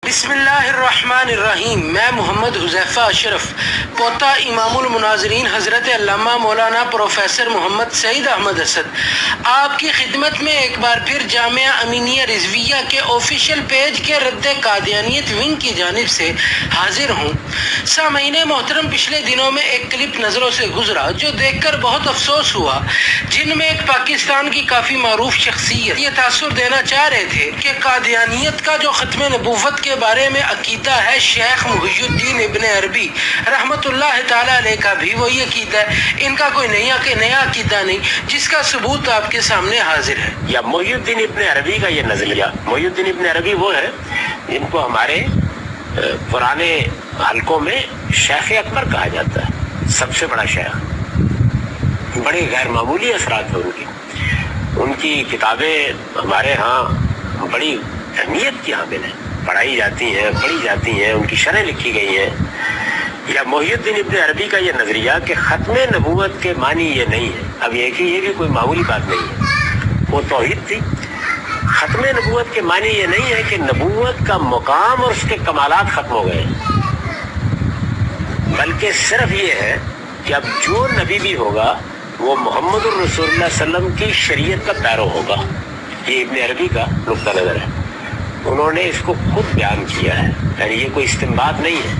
بسم اللہ الرحمن الرحیم۔ میں محمد حذیفہ اشرف، پوتا امام المناظرین حضرت علامہ مولانا پروفیسر محمد سعید احمد اسد، آپ کی خدمت میں ایک بار پھر جامعہ امینیہ رضویہ کے آفیشیل پیج کے رد قادیانیت ونگ کی جانب سے حاضر ہوں۔ سامعین محترم، پچھلے دنوں میں ایک کلپ نظروں سے گزرا جو دیکھ کر بہت افسوس ہوا، جن میں ایک پاکستان کی کافی معروف شخصیت یہ تاثر دینا چاہ رہے تھے کہ قادیانیت کا جو ختم نبوت کے بارے میں عقیدہ ہے شیخ محی الدین ابن عربی رحمت اللہ تعالی علیہ کا بھی وہی عقیدہ ہے، ان کا کوئی نیا عقیدہ نہیں، جس کا ثبوت آپ کے سامنے حاضر ہے۔ یا محی الدین ابن عربی کا یہ نظریہ، محی الدین ابن عربی وہ ہے جن کو ہمارے پرانے حلقوں میں شیخ اکبر کہا جاتا ہے، سب سے بڑا شیخ، بڑے غیر معمولی اثرات ہیں ان کی کتابیں ہمارے ہاں بڑی اہمیت کی حامل ہیں، پڑھائی جاتی ہیں، پڑھی جاتی ہیں، ان کی شرح لکھی گئی ہیں۔ یا محی الدین ابن عربی کا یہ نظریہ کہ ختم نبوت کے معنی یہ نہیں ہے، اب یہ کہ یہ بھی کوئی معمولی بات نہیں ہے، وہ توحید تھی۔ ختم نبوت کے معنی یہ نہیں ہے کہ نبوت کا مقام اور اس کے کمالات ختم ہو گئے، بلکہ صرف یہ ہے کہ اب جو نبی بھی ہوگا وہ محمد الرسول اللہ صلی اللہ علیہ وسلم کی شریعت کا پیرو ہوگا۔ یہ ابن عربی کا نقطہ نظر ہے، انہوں نے اس کو خود بیان کیا ہے، یعنی یہ کوئی استنباط نہیں ہے،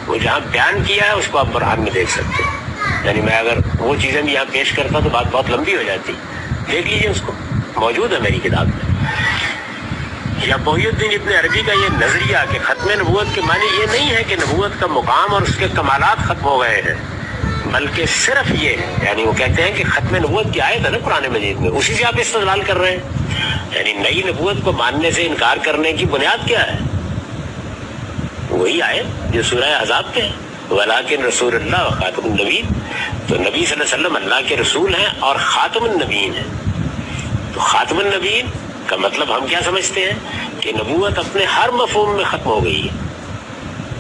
وہ جہاں بیان کیا ہے اس کو آپ برہان میں دیکھ سکتے ہیں۔ یعنی میں اگر وہ چیزیں بھی یہاں پیش کرتا تو بات بہت لمبی ہو جاتی، دیکھ لیجیے، اس کو موجود ہے میری کتاب میں۔ یا محی الدین ابن عربی کا یہ نظریہ کہ ختم نبوت کے معنی یہ نہیں ہے کہ نبوت کا مقام اور اس کے کمالات ختم ہو گئے ہیں، بلکہ صرف یہ ہے، یعنی وہ کہتے ہیں کہ ختم نبوت کی آیت ہے نا قرآن مجید میں، اسی سے آپ استدلال کر رہے ہیں، یعنی نئی نبوت کو ماننے سے انکار کرنے کی بنیاد کیا ہے؟ وہی آیت جو سورہ احزاب کے ہے، وَلَٰكِن رسول اللہ و خاتم النبیین، تو نبی صلی اللہ علیہ وسلم اللہ کے رسول ہیں اور خاتم النبیین ہیں۔ تو خاتم النبیین کا مطلب ہم کیا سمجھتے ہیں کہ نبوت اپنے ہر مفہوم میں ختم ہو گئی ہے،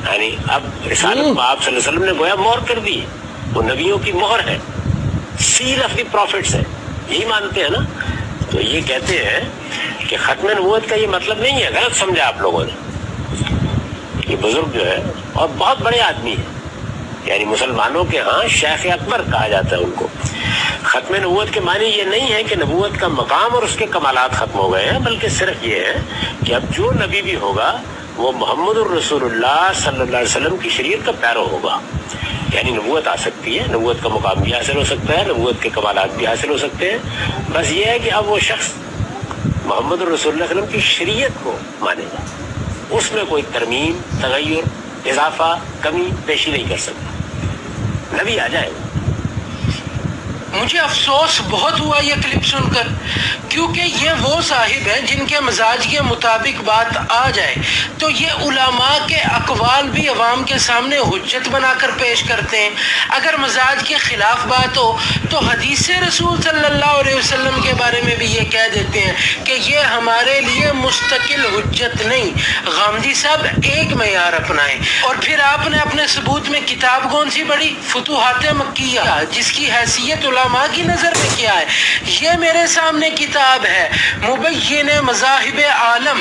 یعنی اب رسالت کو آپ صلی اللہ علیہ وسلم نے گویا مہر کر دی، وہ نبیوں کی مہر ہے، سیل آف دی پروفٹس ہے، یہی مانتے ہیں نا۔ تو یہ کہتے ہیں کہ ختم نبوت کا یہ مطلب نہیں ہے، غلط سمجھا آپ لوگوں نے۔ یہ بزرگ جو ہے اور بہت بڑے آدمی ہیں، یعنی مسلمانوں کے ہاں شیخ اکبر کہا جاتا ہے ان کو۔ ختم نبوت کے معنی یہ نہیں ہے کہ نبوت کا مقام اور اس کے کمالات ختم ہو گئے ہیں، بلکہ صرف یہ ہے کہ اب جو نبی بھی ہوگا وہ محمد الرسول اللہ صلی اللہ علیہ وسلم کی شریعت کا پیرو ہوگا، یعنی نبوت آ سکتی ہے، نبوت کا مقام بھی حاصل ہو سکتا ہے، نبوت کے کمالات بھی حاصل ہو سکتے ہیں، بس یہ ہے کہ اب وہ شخص محمد الرسول اللہ علیہ وسلم کی شریعت کو مانے گا، اس میں کوئی ترمیم، تغیر، اضافہ، کمی پیشی نہیں کر سکتا، نبی آ جائے گا۔ مجھے افسوس بہت ہوا یہ کلپ سن کر، کیونکہ یہ وہ صاحب ہیں جن کے مزاج کے مطابق بات آ جائے تو یہ علماء کے اقوال بھی عوام کے سامنے حجت بنا کر پیش کرتے ہیں، اگر مزاج کے خلاف بات ہو تو حدیث رسول صلی اللہ علیہ وسلم کے بارے میں بھی یہ کہہ دیتے ہیں کہ یہ ہمارے لیے مستقل حجت نہیں۔ غامدی صاحب ایک معیار اپنائیں، اور پھر آپ نے اپنے ثبوت میں کتاب کون سی پڑھی؟ فتوحات مکیہ، جس کی حیثیت علماء کی نظر میں کیا ہے؟ یہ میرے سامنے کتاب ہے مبین مذاہب عالم،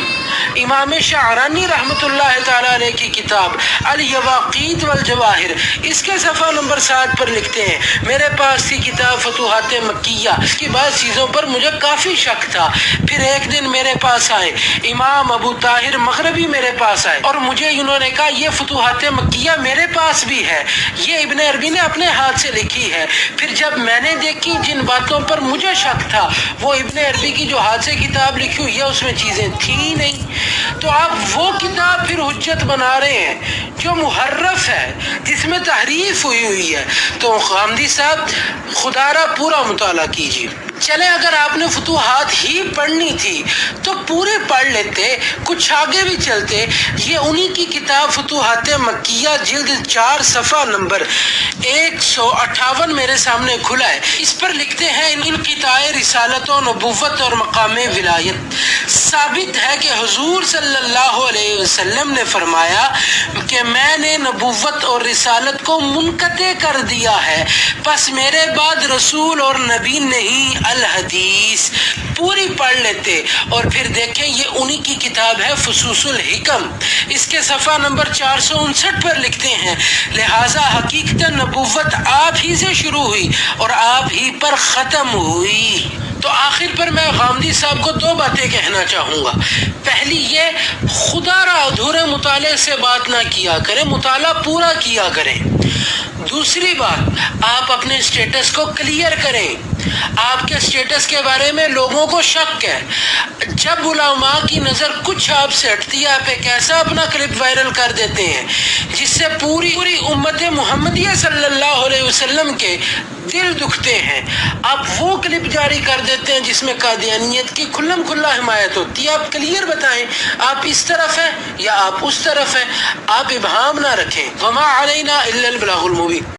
امام شعرانی رحمت اللہ تعالی علیہ کی کتاب الیواقیت والجواہر، اس کے صفحہ نمبر 7 پر لکھتے ہیں میرے پاس تھی کتاب فتوحات مکیہ، اس کی بعض چیزوں پر مجھے کافی شک تھا، پھر ایک دن میرے پاس آئے امام ابو طاہر مغربی، میرے پاس آئے اور مجھے انہوں نے کہا یہ فتوحات مکیہ میرے پاس بھی ہے، یہ ابن عربی نے اپنے ہاتھ سے لکھی ہے۔ پھر جب میں نے دیکھی جن باتوں پر مجھے شک تھا وہ ابن عربی کی جو ہاتھ سے کتاب لکھی ہوئی ہے اس میں چیزیں تھیں نہیں، تو آپ وہ کتاب پھر حجت بنا رہے ہیں جو محرف ہے، جس میں تحریف ہوئی ہے۔ تو غامدی صاحب خدا را پورا مطالعہ کیجیے۔ چلے اگر آپ نے فتوحات ہی پڑھنی تھی تو پورے پڑھ لیتے، کچھ آگے بھی چلتے۔ یہ انہی کی کتاب فتوحات مکیہ جلد 4 صفحہ نمبر 158 میرے سامنے کھلا ہے، اس پر لکھتے ہیں انقطاع رسالت و نبوت اور مقام ولایت ثابت ہے کہ حضور صلی اللہ علیہ وسلم نے فرمایا کہ میں نے نبوت اور رسالت کو منقطع کر دیا ہے، پس میرے بعد رسول اور نبی نہیں الحدیث۔ پوری پڑھ لیتے اور پھر دیکھیں یہ انہی کی کتاب ہے فصوص الحکم، اس کے صفحہ نمبر 459 پر لکھتے ہیں لہٰذا حقیقت نبوت آپ ہی سے شروع ہوئی اور آپ ہی پر ختم ہوئی۔ تو آخر پر میں غامدی صاحب کو دو باتیں کہنا چاہوں گا۔ پہلی یہ، خدا را ادھورے مطالعے سے بات نہ کیا کریں، مطالعہ پورا کیا کریں۔ دوسری بات، آپ اپنے سٹیٹس کو کلیئر کریں۔ آپ کے سٹیٹس کے بارے میں لوگوں کو شک ہے، جب علماء کی نظر کچھ آپ سے ہٹتی ہے آپ ایک ایسا اپنا کلپ وائرل کر دیتے ہیں جس سے پوری امت محمدیہ صلی اللہ علیہ وسلم کے دل دکھتے ہیں، آپ وہ کلپ جاری کر دیتے ہیں جس میں قادیانیت کی کھلم کھلا حمایت ہوتی ہے۔ آپ کلیئر بتائیں آپ اس طرف ہیں یا آپ اس طرف ہیں، آپ ابہام نہ رکھیں۔ وما علینا الا البلاغ المبین۔